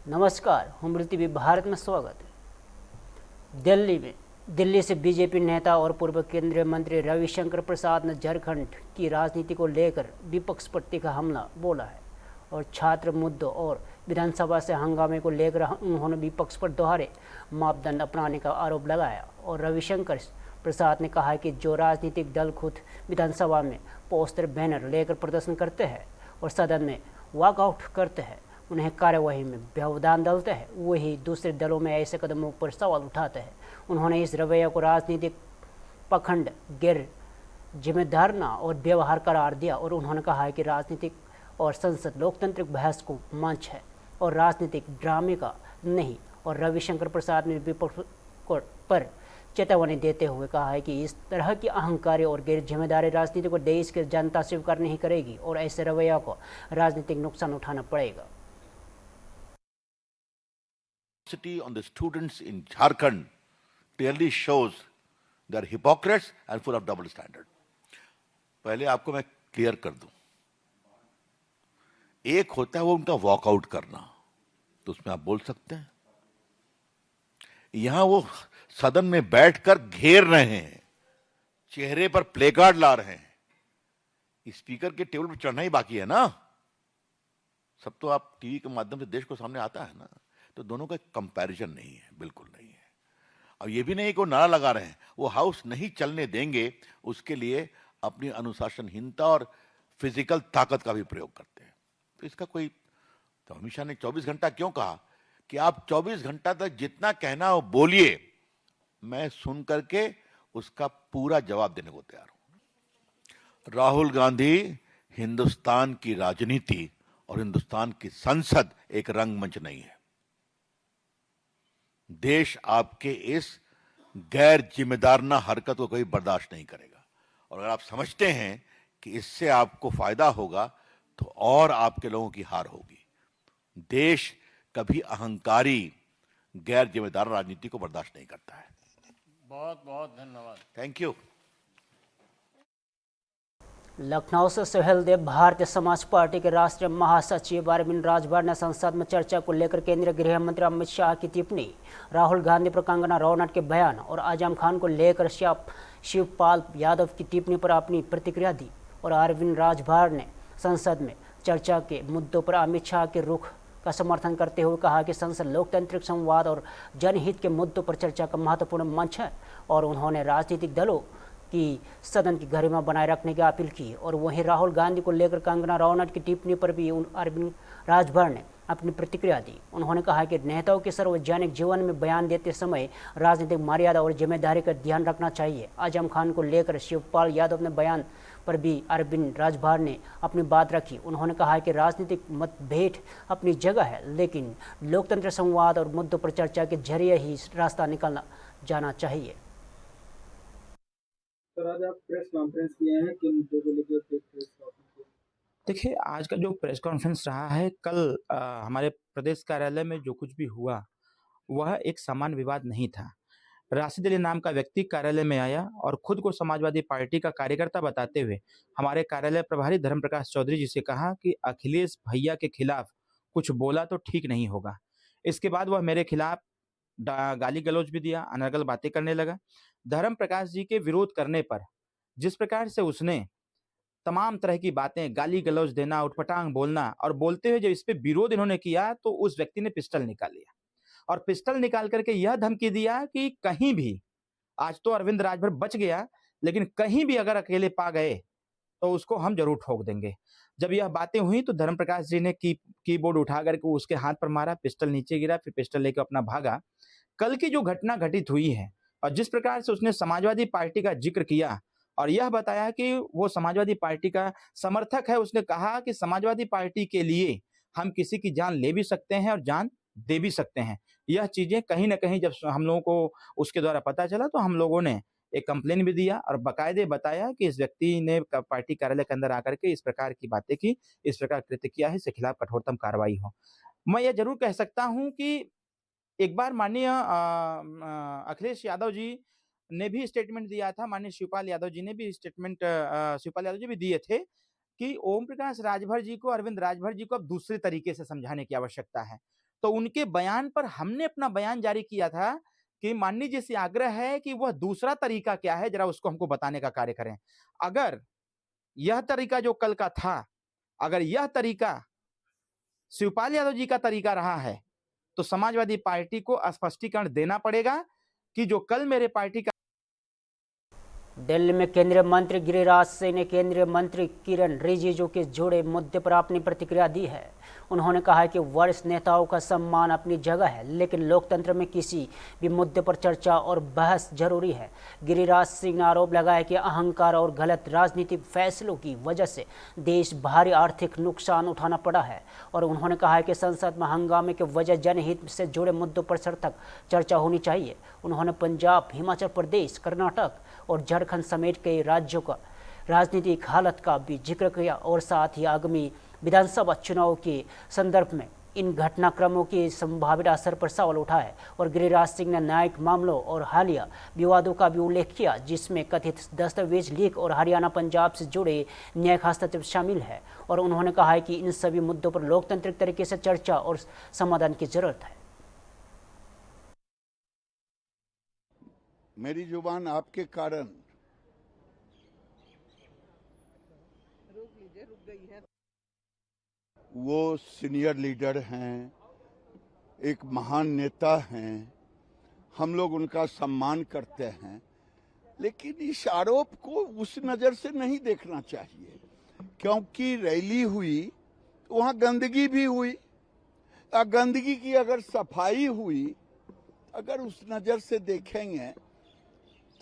नमस्कार, हुमरी टीवी भारत में स्वागत है। दिल्ली से बीजेपी नेता और पूर्व केंद्रीय मंत्री रविशंकर प्रसाद ने झारखंड की राजनीति को लेकर विपक्ष पर तीखा हमला बोला है और छात्र मुद्दों और विधानसभा से हंगामे को लेकर उन्होंने विपक्ष पर दोहरे मापदंड अपनाने का आरोप लगाया। और रविशंकर प्रसाद ने कहा कि जो राजनीतिक दल खुद विधानसभा में पोस्टर बैनर लेकर प्रदर्शन करते हैं और सदन में वॉकआउट करते हैं, उन्हें कार्यवाही में व्यवधान डालते हैं, वही दूसरे दलों में ऐसे कदमों पर सवाल उठाते हैं। उन्होंने इस रवैया को राजनीतिक पखंड, गैर जिम्मेदाराना और व्यवहार करार दिया और उन्होंने कहा है कि राजनीतिक और संसद लोकतांत्रिक बहस को मंच है और राजनीतिक ड्रामे का नहीं। और रविशंकर प्रसाद ने विपक्ष पर चेतावनी देते हुए कहा है कि इस तरह की अहंकारी और गैर जिम्मेदारी राजनीति को देश की जनता स्वीकार नहीं करेगी और ऐसे रवैया को राजनीतिक नुकसान उठाना पड़ेगा। On the students in Jharkhand clearly shows they are hypocrites and full of double standard. पहले आपको मैं क्लियर कर दूं, एक होता है वो उनका वॉकआउट करना, तो उसमें आप बोल सकते हैं। यहां वो सदन में बैठकर घेर रहे हैं, चेहरे पर प्लेकार्ड ला रहे हैं, स्पीकर के टेबल पर चढ़ना ही बाकी है ना। सब तो आप टीवी के माध्यम से देश को सामने आता है ना, तो दोनों का कंपैरिजन नहीं है, बिल्कुल नहीं है। अब ये भी नहीं कि वो नारा लगा रहे हैं, वो हाउस नहीं चलने देंगे, उसके लिए अपनी अनुशासनहीनता और फिजिकल ताकत का भी प्रयोग करते हैं। तो इसका कोई, तो अमित शाह ने 24 घंटा क्यों कहा कि आप 24 घंटा तक जितना कहना हो बोलिए, मैं सुन करके उसका पूरा जवाब देने को तैयार हूं। राहुल गांधी, हिंदुस्तान की राजनीति और हिंदुस्तान की संसद एक रंगमंच नहीं है। देश आपके इस गैर जिम्मेदाराना हरकत को कोई बर्दाश्त नहीं करेगा। और अगर आप समझते हैं कि इससे आपको फायदा होगा, तो और आपके लोगों की हार होगी। देश कभी अहंकारी गैर जिम्मेदार राजनीति को बर्दाश्त नहीं करता है। बहुत बहुत धन्यवाद। Thank you. लखनऊ से सोहेल देव, भारतीय समाज पार्टी के राष्ट्रीय महासचिव अरविंद राजभर ने संसद में चर्चा को लेकर केंद्रीय गृह मंत्री अमित शाह की टिप्पणी, राहुल गांधी पर कंगना रनौत के बयान और आजम खान को लेकर शिवपाल यादव की टिप्पणी पर अपनी प्रतिक्रिया दी। और अरविंद राजभर ने संसद में चर्चा के मुद्दों पर अमित शाह के रुख का समर्थन करते हुए कहा कि संसद लोकतांत्रिक संवाद और जनहित के मुद्दों पर चर्चा का महत्वपूर्ण मंच है और उन्होंने राजनीतिक दलों की सदन की गरिमा बनाए रखने की अपील की। और वहीं राहुल गांधी को लेकर कंगना रनौत की टिप्पणी पर भी अरविंद राजभर ने अपनी प्रतिक्रिया दी। उन्होंने कहा कि नेताओं के सार्वजनिक जीवन में बयान देते समय राजनीतिक मर्यादा और जिम्मेदारी का ध्यान रखना चाहिए। आजम खान को लेकर शिवपाल यादव ने बयान पर भी अरविंद राजभर ने अपनी बात रखी। उन्होंने कहा कि राजनीतिक मतभेद अपनी जगह है, लेकिन लोकतंत्र संवाद और मुद्दों पर चर्चा के जरिए ही रास्ता निकालना जाना चाहिए। सर, आज आप प्रेस कॉन्फ्रेंस किए हैं, किन मुद्दों को लेकर प्रेस कॉन्फ्रेंस? देखिए, आज का जो प्रेस कॉन्फ्रेंस रहा है, कल हमारे प्रदेश कार्यालय में जो कुछ भी हुआ, वह एक सामान्य विवाद नहीं था। राशिद अली नाम का व्यक्ति कार्यालय में आया और खुद को समाजवादी पार्टी का कार्यकर्ता बताते हुए हमारे कार्यालय प्रभारी धर्म प्रकाश चौधरी जी से कहा कि अखिलेश भैया के खिलाफ कुछ बोला तो ठीक नहीं होगा। इसके बाद वह मेरे खिलाफ गाली गलौज भी दिया, अनर्गल बातें करने लगा। धर्म प्रकाश जी के विरोध करने पर जिस प्रकार से उसने तमाम तरह की बातें, गाली गलौज देना, उटपटांग बोलना और बोलते हुए जब इस पे विरोध इन्होंने किया, तो उस व्यक्ति ने पिस्टल निकाल लिया और पिस्टल निकाल करके यह धमकी दिया कि कहीं भी, आज तो अरविंद राजभर बच गया, लेकिन कहीं भी अगर अकेले पा गए तो उसको हम जरूर ठोक देंगे। जब यह बातें हुई तो धर्म प्रकाश जी ने कीबोर्ड उठा करके उसके हाथ पर मारा, पिस्टल नीचे गिरा, फिर पिस्टल लेकर अपना भागा। कल की जो घटना घटित हुई है और जिस प्रकार से उसने समाजवादी पार्टी का जिक्र किया और यह बताया कि वो समाजवादी पार्टी का समर्थक है, उसने कहा कि समाजवादी पार्टी के लिए हम किसी की जान ले भी सकते हैं और जान दे भी सकते हैं। यह चीजें कहीं ना कहीं जब हम लोगों को उसके द्वारा पता चला, तो हम लोगों ने एक कंप्लेन भी दिया और बाकायदे बताया कि इस व्यक्ति ने पार्टी कार्यालय के अंदर आकर के इस प्रकार की बातें की, इस प्रकार कृत्य किया है, इसके खिलाफ कठोरतम कार्रवाई हो। मैं यह जरूर कह सकता हूं कि एक बार माननीय अखिलेश यादव जी ने भी स्टेटमेंट दिया था, माननीय शिवपाल यादव जी ने भी स्टेटमेंट शिवपाल यादव जी भी दिए थे कि ओम प्रकाश राजभर जी को, अरविंद राजभर जी को अब दूसरे तरीके से समझाने की आवश्यकता है। तो उनके बयान पर हमने अपना बयान जारी किया था कि माननीय जी से आग्रह है कि वह दूसरा तरीका क्या है, जरा उसको हमको बताने का कार्य करें। अगर यह तरीका जो कल का था, अगर यह तरीका शिवपाल यादव जी का तरीका रहा है, तो समाजवादी पार्टी को स्पष्टीकरण देना पड़ेगा कि जो कल मेरे पार्टी का दिल्ली में केंद्रीय मंत्री गिरिराज सिंह ने केंद्रीय मंत्री किरण रिजिजू के जुड़े मुद्दे पर अपनी प्रतिक्रिया दी है। उन्होंने कहा है कि वरिष्ठ नेताओं का सम्मान अपनी जगह है, लेकिन लोकतंत्र में किसी भी मुद्दे पर चर्चा और बहस जरूरी है। गिरिराज सिंह ने आरोप लगाया कि अहंकार और गलत राजनीतिक फैसलों की वजह से देश भारी आर्थिक नुकसान उठाना पड़ा है, और उन्होंने कहा है कि संसद में हंगामे की वजह जनहित से जुड़े मुद्दों पर सख्त चर्चा होनी चाहिए। उन्होंने पंजाब, हिमाचल प्रदेश, कर्नाटक और झारखंड समेत कई राज्यों का राजनीतिक हालत का भी जिक्र किया और साथ ही आगामी विधानसभा चुनाव के संदर्भ में इन घटनाक्रमों के संभावित असर पर सवाल उठाए। और गिरिराज सिंह ने न्यायिक मामलों और हालिया विवादों का भी उल्लेख किया, जिसमें कथित दस्तावेज लीक और हरियाणा पंजाब से जुड़े न्यायिक हस्तक्षेप शामिल है। और उन्होंने कहा है कि इन सभी मुद्दों पर लोकतांत्रिक तरीके से चर्चा और समाधान की जरूरत है। मेरी जुबान आपके कारण वो सीनियर लीडर हैं, एक महान नेता हैं, हम लोग उनका सम्मान करते हैं, लेकिन इस आरोप को उस नजर से नहीं देखना चाहिए, क्योंकि रैली हुई वहां गंदगी भी हुई। गंदगी की अगर सफाई हुई, अगर उस नजर से देखेंगे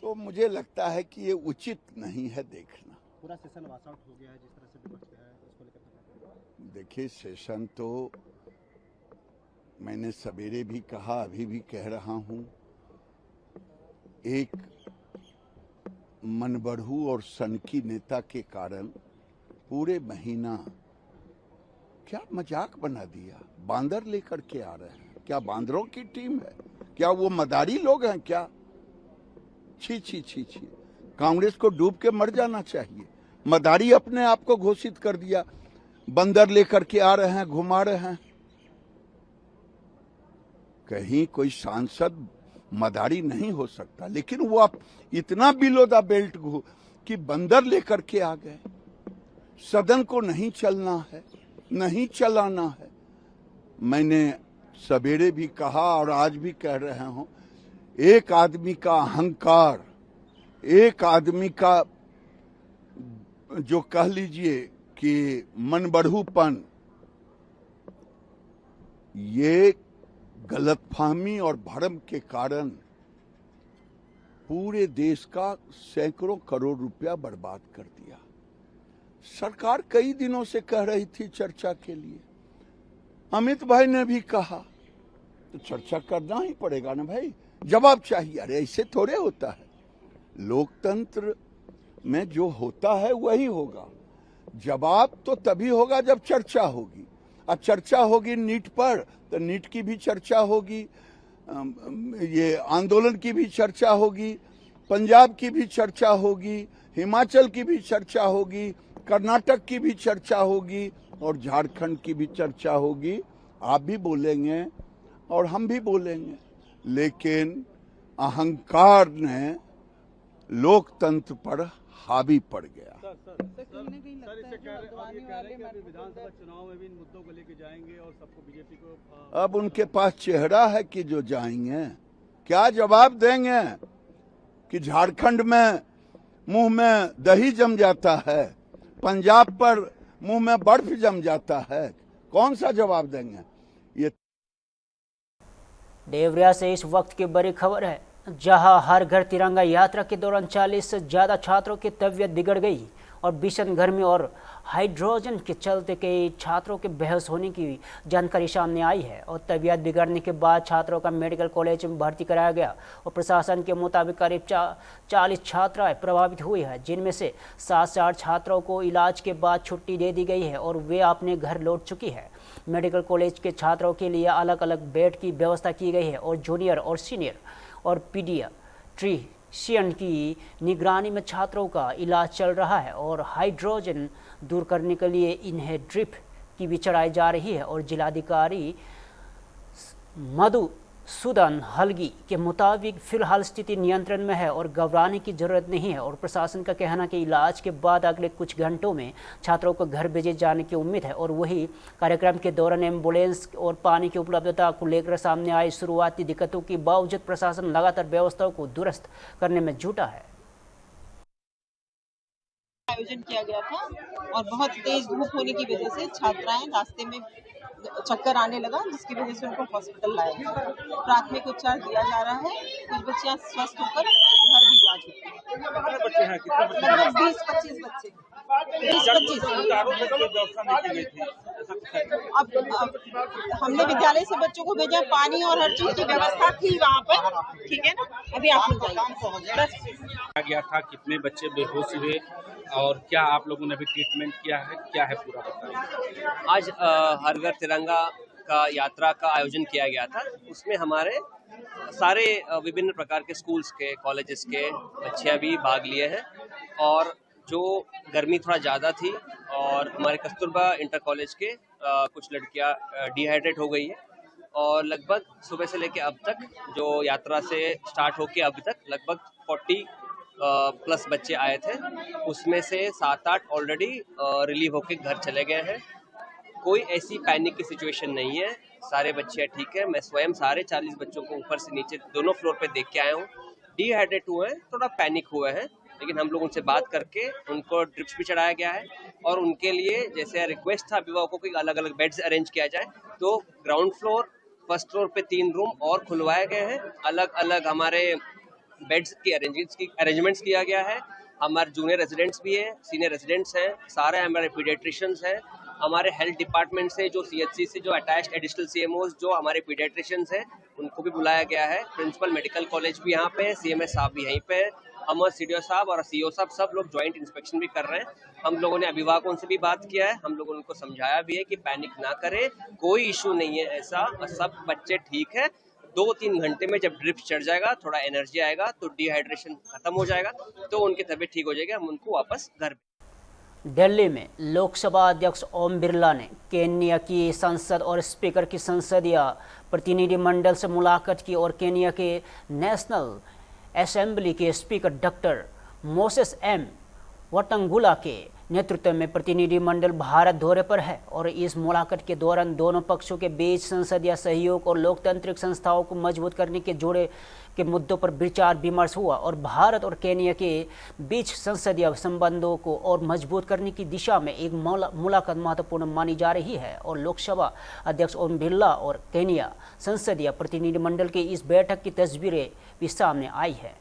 तो मुझे लगता है कि ये उचित नहीं है देखना। पूरा सेशन वास आउट हो गया है, जिस तरह से विपक्ष गया है उसको लेकर देखिए, सेशन तो मैंने सवेरे भी कहा, अभी भी कह रहा हूं, एक मनबढ़ू और सनकी नेता के कारण पूरे महीना क्या मजाक बना दिया। बांदर लेकर के आ रहे हैं, क्या बांदरों की टीम है, क्या वो मदारी लोग हैं क्या? छी छी छी छी, कांग्रेस को डूब के मर जाना चाहिए। मदारी अपने आप को घोषित कर दिया, बंदर लेकर के आ रहे हैं, घुमा रहे हैं। कहीं कोई सांसद मदारी नहीं हो सकता, लेकिन वो आप इतना बिलो द बेल्ट कि बंदर लेकर के आ गए। सदन को नहीं चलना है, नहीं चलाना है। मैंने सवेरे भी कहा और आज भी कह रहे हूं, एक आदमी का अहंकार, एक आदमी का जो कह लीजिए कि मनबढ़ूपन, ये गलतफहमी और भ्रम के कारण पूरे देश का सैकड़ों करोड़ रुपया बर्बाद कर दिया। सरकार कई दिनों से कह रही थी चर्चा के लिए, अमित भाई ने भी कहा, तो चर्चा करना ही पड़ेगा ना भाई, जवाब चाहिए। अरे ऐसे थोड़े होता है, लोकतंत्र में जो होता है वही होगा। जवाब तो तभी होगा जब चर्चा होगी, और चर्चा होगी नीट पर, तो नीट की भी चर्चा होगी, ये आंदोलन की भी चर्चा होगी, पंजाब की भी चर्चा होगी, हिमाचल की भी चर्चा होगी, कर्नाटक की भी चर्चा होगी और झारखंड की भी चर्चा होगी। आप भी बोलेंगे और हम भी बोलेंगे, लेकिन अहंकार ने लोकतंत्र पर हावी पड़ गया। विधानसभा चुनाव में भी इन मुद्दों को लेकर जाएंगे और सबको बीजेपी को अब उनके पास चेहरा है कि जो जाएंगे, क्या जवाब देंगे कि झारखंड में मुंह में दही जम जाता है, पंजाब पर मुंह में बर्फ जम जाता है, कौन सा जवाब देंगे? ये देवरिया से इस वक्त की बड़ी खबर है, जहां हर घर तिरंगा यात्रा के दौरान 40 से ज़्यादा छात्रों की तबीयत बिगड़ गई और भीषण गर्मी और हाइड्रोजन के चलते कई छात्रों के बेहोश होने की जानकारी सामने आई है। और तबीयत बिगड़ने के बाद छात्रों का मेडिकल कॉलेज में भर्ती कराया गया और प्रशासन के मुताबिक करीब 40 छात्राएं प्रभावित हुई है, जिनमें से 7 से 8 छात्रों को इलाज के बाद छुट्टी दे दी गई है और वे अपने घर लौट चुकी है। मेडिकल कॉलेज के छात्रों के लिए अलग अलग बेड की व्यवस्था की गई है और जूनियर और सीनियर और पीडियाट्रिशियन की निगरानी में छात्रों का इलाज चल रहा है और हाइड्रोजन दूर करने के लिए इन्हें ड्रिप की भी चढ़ाई जा रही है। और जिलाधिकारी मधुसूदन हलगी के मुताबिक फिलहाल स्थिति नियंत्रण में है और घबराने की जरूरत नहीं है और प्रशासन का कहना कि इलाज के बाद अगले कुछ घंटों में छात्रों को घर भेजे जाने की उम्मीद है। और वही कार्यक्रम के दौरान एम्बुलेंस और पानी की उपलब्धता को लेकर सामने आई शुरुआती दिक्कतों के बावजूद प्रशासन लगातार व्यवस्थाओं को दुरुस्त करने में जुटा है। आयोजन किया गया था और बहुत तेज धूप होने की वजह से छात्राएं रास्ते में चक्कर आने लगा, जिसकी वजह से उनको हॉस्पिटल लाया गया। प्राथमिक उपचार दिया जा रहा है। कुछ बच्चियां स्वस्थ होकर घर भी जा चुकी हैं। कितने बच्चे हैं? कितने बच्चे हैं? लगभग 20-25 बच्चे 20-25। अब हमने विद्यालय से बच्चों को भेजा, पानी और हर चीज की व्यवस्था थी वहाँ पर, ठीक है ना। अभी आप लोग जाइए। गया था, कितने बच्चे बेहोश हुए और क्या आप लोगों ने भी ट्रीटमेंट किया है, क्या है पूरा बताइए। आज हर घर तिरंगा का यात्रा का आयोजन किया गया था। उसमें हमारे सारे विभिन्न प्रकार के स्कूल्स के, कॉलेजेस के बच्चे भी भाग लिए हैं। और जो गर्मी थोड़ा ज़्यादा थी और हमारे कस्तूरबा इंटर कॉलेज के कुछ लड़कियां डिहाइड्रेट हो गई है और लगभग सुबह से लेकर अब तक जो यात्रा से स्टार्ट होके अब तक लगभग 40 प्लस बच्चे आए थे। उसमें से 7-8 ऑलरेडी रिलीव होके घर चले गए हैं। कोई ऐसी पैनिक की सिचुएशन नहीं है, सारे बच्चे ठीक हैं। मैं स्वयं सारे 40 बच्चों को ऊपर से नीचे दोनों फ्लोर पे देख के आया हूँ। डिहाइड्रेट हुए हैं, थोड़ा पैनिक हुए हैं, लेकिन हम लोग उनसे बात करके उनको ड्रिप्स भी चढ़ाया गया है और उनके लिए जैसे रिक्वेस्ट था अभिभावकों को अलग अलग बेड्स अरेंज किया जाए, तो ग्राउंड फ्लोर, फर्स्ट फ्लोर पे 3 रूम और खुलवाए गए हैं। अलग अलग हमारे बेड्स की अरेंजमेंट्स किया गया है। हमारे जूनियर रेजिडेंट्स भी हैं, सीनियर रेजिडेंट्स हैं, सारे हमारे पीडियाट्रिशियंस हैं। हमारे हेल्थ डिपार्टमेंट से जो CHC से जो अटैच्ड एडिशनल CMOs जो हमारे पीडियाट्रिशियंस हैं उनको भी बुलाया गया है। प्रिंसिपल मेडिकल कॉलेज भी यहाँ पे है, CMS साहब भी यहीं पे है, हमारे CDO साहब और CO साहब सब लोग ज्वाइंट इंस्पेक्शन भी कर रहे हैं। हम लोगों ने अभिभावकों से भी बात किया है, हम लोगों ने उनको समझाया भी है कि पैनिक ना करें, कोई इशू नहीं है ऐसा, सब बच्चे ठीक है। 2-3 घंटे में जब ड्रिप चढ़ जाएगा, थोड़ा एनर्जी आएगा तो डिहाइड्रेशन खत्म हो जाएगा, तो उनकी तबीयत ठीक हो जाएगी, हम उनको वापस घर। दिल्ली में लोकसभा अध्यक्ष ओम बिरला ने केन्या की संसद और स्पीकर की संसदीय प्रतिनिधिमंडल से मुलाकात की और केन्या के नेशनल असेंबली के स्पीकर डॉक्टर मोसेस एम वटंगुला के नेतृत्व में प्रतिनिधिमंडल भारत दौरे पर है और इस मुलाकात के दौरान दोनों पक्षों के बीच संसदीय सहयोग और लोकतांत्रिक संस्थाओं को मजबूत करने के जोड़े के मुद्दों पर विचार विमर्श हुआ और भारत और केन्या के बीच संसदीय संबंधों को और मजबूत करने की दिशा में एक मुलाकात महत्वपूर्ण मानी जा रही है। और लोकसभा अध्यक्ष ओम बिरला और केन्या संसदीय प्रतिनिधिमंडल की इस बैठक की तस्वीरें भी सामने आई है।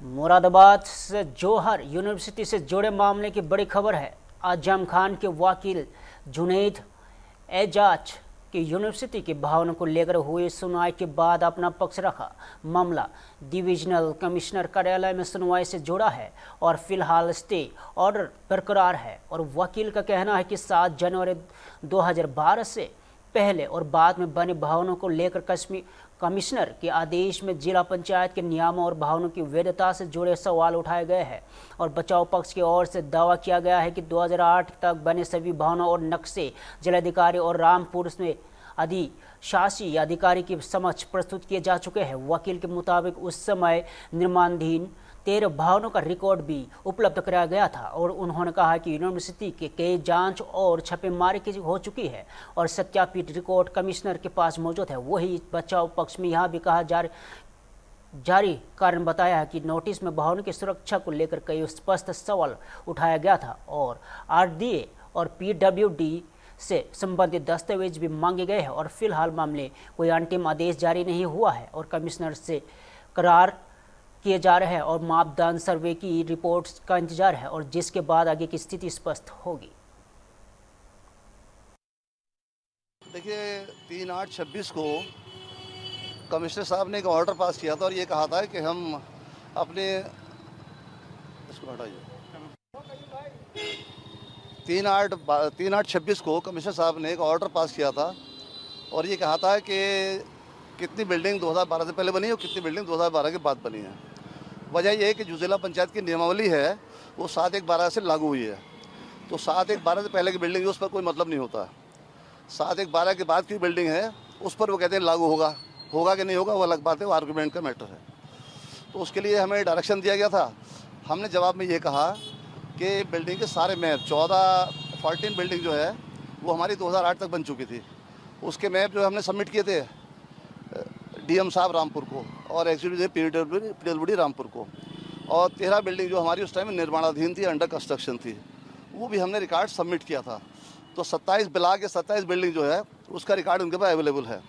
मुरादाबाद से जौहर यूनिवर्सिटी से जुड़े मामले की बड़ी खबर है। आजम खान के वकील जुनैद एजाज कि यूनिवर्सिटी के भवन को लेकर हुई सुनवाई के बाद अपना पक्ष रखा। मामला डिविजनल कमिश्नर कार्यालय में सुनवाई से जुड़ा है और फिलहाल स्टे ऑर्डर बरकरार है। और वकील का कहना है कि 7 जनवरी 2012 से पहले और बाद में बने भवनों को लेकर कमिश्नर के आदेश में जिला पंचायत के नियमों और भवनों की वैधता से जुड़े सवाल उठाए गए हैं और बचाव पक्ष की ओर से दावा किया गया है कि 2008 तक बने सभी भवनों और नक्शे जिलाधिकारी और रामपुर में अधिशासी अधिकारी के समक्ष प्रस्तुत किए जा चुके हैं। वकील के मुताबिक उस समय निर्माणाधीन 13 भवनों का रिकॉर्ड भी उपलब्ध कराया गया था और उन्होंने कहा कि यूनिवर्सिटी के कई जांच और छापेमारी की हो चुकी है और सत्यापित रिकॉर्ड कमिश्नर के पास मौजूद है। वही बचाव पक्ष में यहाँ भी कहा जारी कारण बताया है कि नोटिस में भवन की सुरक्षा को लेकर कई स्पष्ट सवाल उठाया गया था और RDA और PWD से संबंधित दस्तावेज भी मांगे गए हैं और फिलहाल मामले कोई अंतिम आदेश जारी नहीं हुआ है और कमिश्नर से करार किए जा रहे हैं और मापदंड सर्वे की रिपोर्ट्स का इंतजार है और जिसके बाद आगे की स्थिति स्पष्ट होगी। देखिए 3/8/26 को कमिश्नर साहब ने एक ऑर्डर पास किया था और ये कहा था कि हम अपने इसको हटाइए 3/8/26 को कमिश्नर साहब ने एक ऑर्डर पास किया था और ये कहा था कि कितनी बिल्डिंग 2012 से पहले बनी है और कितनी बिल्डिंग 2012 के बाद बनी है। वजह यह है कि जो जिला पंचायत की नियमावली है वो 7/1/12 से लागू हुई है, तो 7/1/12 से पहले की बिल्डिंग है उस पर कोई मतलब नहीं होता। 7/1/12 के बाद की बिल्डिंग है उस पर वो कहते हैं लागू होगा कि नहीं होगा वो अलग बात है, वो आर्गूमेंट का मैटर है। तो उसके लिए हमें डायरेक्शन दिया गया था। हमने जवाब में ये कहा कि बिल्डिंग के सारे मैप 14 बिल्डिंग जो है वो हमारी 2008 तक बन चुकी थी। उसके मैप जो हमने सबमिट किए थे DM साहब रामपुर को और एग्जीक्यूटिव PWD रामपुर को, और 13 बिल्डिंग जो हमारी उस टाइम निर्माणाधीन थी, अंडर कंस्ट्रक्शन थी, वो भी हमने रिकॉर्ड सबमिट किया था। तो 27 ब्लॉक या 27 बिल्डिंग जो है उसका रिकॉर्ड उनके पास अवेलेबल है।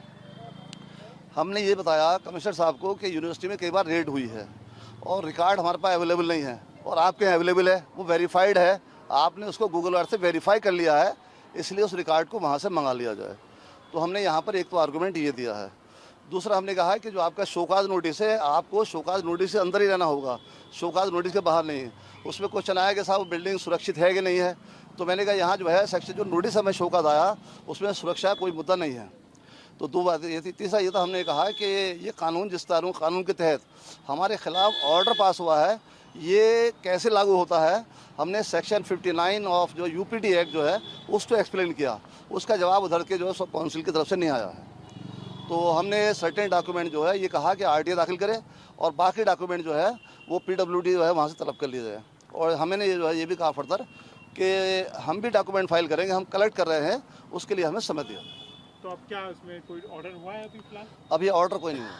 हमने ये बताया कमिश्नर साहब को कि यूनिवर्सिटी में कई बार रेड हुई है और रिकॉर्ड हमारे पास अवेलेबल नहीं है और आपके यहाँ अवेलेबल है, वो वेरीफाइड है, आपने उसको गूगल अर्थ से वेरीफाई कर लिया है, इसलिए उस रिकॉर्ड को वहाँ से मंगा लिया जाए। तो हमने यहाँ पर एक तो आर्गूमेंट ये दिया है। दूसरा हमने कहा है कि जो आपका शोकाज नोटिस है आपको शोकाज नोटिस से अंदर ही रहना होगा, शोकाज नोटिस के बाहर नहीं। उसमें क्वेश्चन आया कि साहब बिल्डिंग सुरक्षित है कि नहीं है, तो मैंने कहा यहाँ जो है सेक्शन जो नोटिस हमें शोकाज आया उसमें सुरक्षा कोई मुद्दा नहीं है। तो 2 बातें ये थी। तीसरा ये था हमने कहा कि ये कानून जिस तरह कानून के तहत हमारे खिलाफ ऑर्डर पास हुआ है ये कैसे लागू होता है। हमने सेक्शन 59 ऑफ जो UPD एक्ट जो है उसको एक्सप्लेन किया, उसका जवाब उधर के जो है सब काउंसिल की तरफ से नहीं आया है। तो हमने सर्टेन डॉक्यूमेंट जो है ये कहा कि RTA दाखिल करें और बाकी डॉक्यूमेंट जो है वो PWD जो है वहाँ से तलब कर लिए जाए। और हमने ये जो है ये भी कहा फर्दर कि हम भी डॉक्यूमेंट फाइल करेंगे, हम कलेक्ट कर रहे हैं, उसके लिए हमें समय दिया। तो अब क्या उसमें कोई ऑर्डर हुआ है अभी फिलहाल? अभी ऑर्डर कोई नहीं हुआ।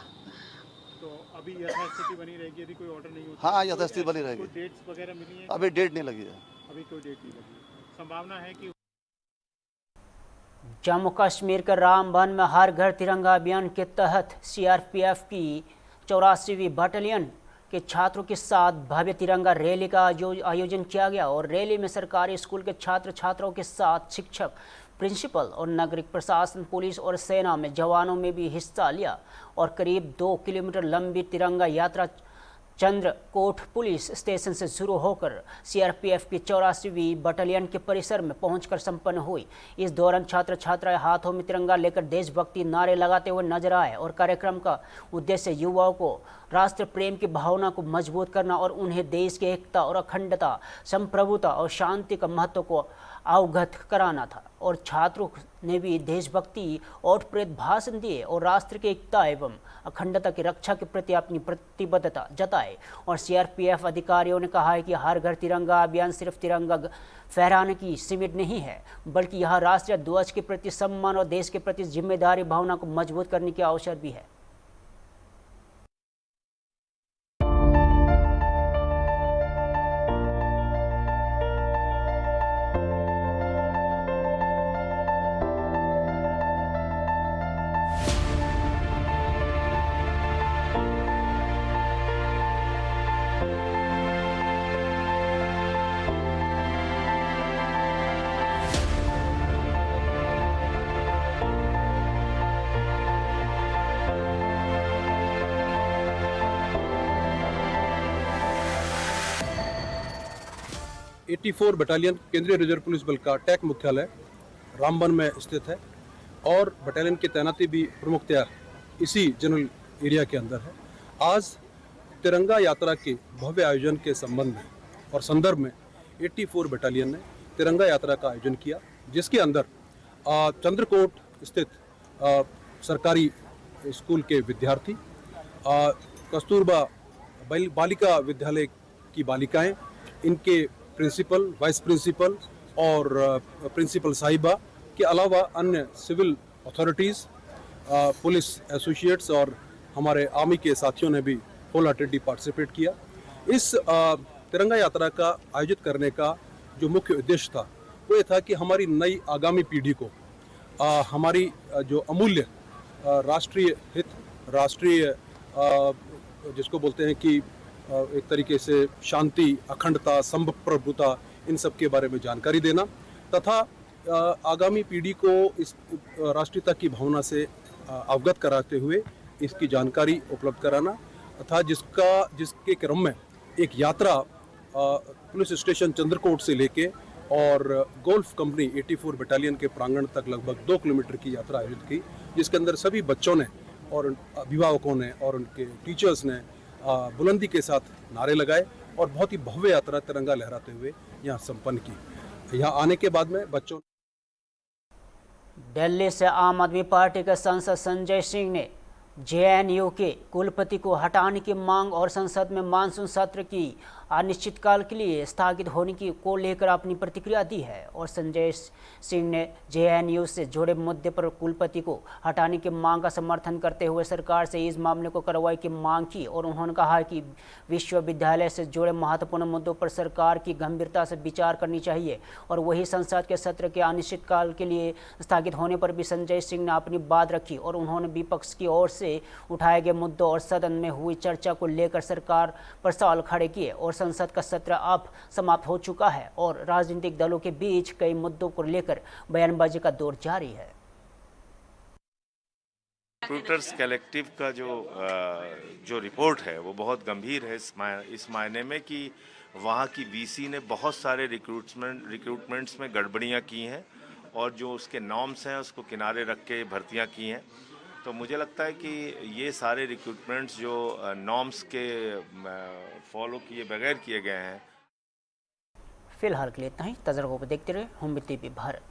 तो अभी यथास्थिति बनी रहेगी यदि कोई ऑर्डर नहीं होता? हाँ यथास्थिति बनी रहेगी। कोई डेट्स वगैरह मिली है? अभी डेट नहीं लगी है। अभी कोई डेट नहीं लगी है। संभावना है कि जम्मू कश्मीर के रामबन में हर घर तिरंगा अभियान के तहत CRPF की 84वीं बटालियन के छात्रों के साथ भव्य तिरंगा रैली का आयोजन किया गया और रैली में सरकारी स्कूल के छात्र छात्राओं के साथ शिक्षक, प्रिंसिपल और नागरिक प्रशासन, पुलिस और सेना में जवानों में भी हिस्सा लिया और करीब 2 किलोमीटर लंबी तिरंगा यात्रा चंद्रकोट पुलिस स्टेशन से शुरू होकर CRPF की 84वीं बटालियन के परिसर में पहुंचकर संपन्न हुई। इस दौरान छात्र छात्राएं हाथों में तिरंगा लेकर देशभक्ति नारे लगाते हुए नजर आए और कार्यक्रम का उद्देश्य युवाओं को राष्ट्र प्रेम की भावना को मजबूत करना और उन्हें देश की एकता और अखंडता, संप्रभुता और शांति का महत्व को अवगत कराना था। और छात्रों ने भी देशभक्ति और प्रेत भाषण दिए और राष्ट्र की एकता एवं अखंडता की रक्षा के प्रति अपनी प्रतिबद्धता जताई। और CRPF अधिकारियों ने कहा है कि हर घर तिरंगा अभियान सिर्फ तिरंगा फहराने की सीमित नहीं है, बल्कि यह राष्ट्रीय ध्वज के प्रति सम्मान और देश के प्रति जिम्मेदारी भावना को मजबूत करने के अवसर भी है। 84 बटालियन केंद्रीय रिजर्व पुलिस बल का टैक मुख्यालय रामबन में स्थित है और बटालियन की तैनाती भी प्रमुखतया इसी जनरल एरिया के अंदर है। आज तिरंगा यात्रा के भव्य आयोजन के संबंध में और संदर्भ में 84 बटालियन ने तिरंगा यात्रा का आयोजन किया, जिसके अंदर चंद्रकोट स्थित सरकारी स्कूल के विद्यार्थी, कस्तूरबा बालिका विद्यालय की बालिकाएं, इनके प्रिंसिपल, वाइस प्रिंसिपल और प्रिंसिपल साहिबा के अलावा अन्य सिविल अथॉरिटीज़, पुलिस एसोसिएट्स और हमारे आर्मी के साथियों ने भी होल हार्टेडली पार्टिसिपेट किया। इस तिरंगा यात्रा का आयोजित करने का जो मुख्य उद्देश्य था वो ये था कि हमारी नई आगामी पीढ़ी को हमारी जो अमूल्य राष्ट्रीय हित, राष्ट्रीय जिसको बोलते हैं कि एक तरीके से शांति, अखंडता, संप्रभुता, इन सब के बारे में जानकारी देना तथा आगामी पीढ़ी को इस राष्ट्रीयता की भावना से अवगत कराते हुए इसकी जानकारी उपलब्ध कराना तथा जिसके क्रम में एक यात्रा पुलिस स्टेशन चंद्रकोट से लेके और गोल्फ कंपनी 84 बटालियन के प्रांगण तक लगभग 2 किलोमीटर की यात्रा आयोजित की, जिसके अंदर सभी बच्चों ने और अभिभावकों ने और उनके टीचर्स ने बुलंदी के साथ नारे लगाए और बहुत ही भव्य यात्रा तिरंगा लहराते हुए यहाँ संपन्न की। यहाँ आने के बाद में बच्चों दिल्ली से आम आदमी पार्टी के सांसद संजय सिंह ने जेएनयू के कुलपति को हटाने की मांग और संसद में मानसून सत्र की अनिश्चितकाल के लिए स्थगित होने की को लेकर अपनी प्रतिक्रिया दी है और संजय सिंह ने जेएनयू से जुड़े मुद्दे पर कुलपति को हटाने की मांग का समर्थन करते हुए सरकार से इस मामले को कार्रवाई की मांग की और उन्होंने कहा कि विश्वविद्यालय से जुड़े महत्वपूर्ण मुद्दों पर सरकार की गंभीरता से विचार करनी चाहिए और वही संसद के सत्र के अनिश्चितकाल के लिए स्थगित होने पर भी संजय सिंह ने अपनी बात रखी और उन्होंने विपक्ष की ओर से उठाए गए मुद्दों और सदन में हुई चर्चा को लेकर सरकार पर सवाल खड़े किए और संसद का सत्र अब समाप्त हो चुका है और राजनीतिक दलों के बीच कई मुद्दों को लेकर बयानबाजी का दौर जारी है। रिक्रूटर्स कलेक्टिव का जो रिपोर्ट है वो बहुत गंभीर है इस मायने में कि वहाँ की वीसी ने बहुत सारे रिक्रूटमेंट्स में गड़बड़ियाँ की हैं और जो उसके नॉर्म्स हैं उसको किनारे रख के भर्तियाँ की हैं। तो मुझे लगता है कि ये सारे रिक्रूटमेंट्स जो नॉर्म्स के फॉलो किए बगैर किए गए हैं। फिलहाल के लिए इतना ही। तजर्बों को देखते रहे होम टीवी भारत।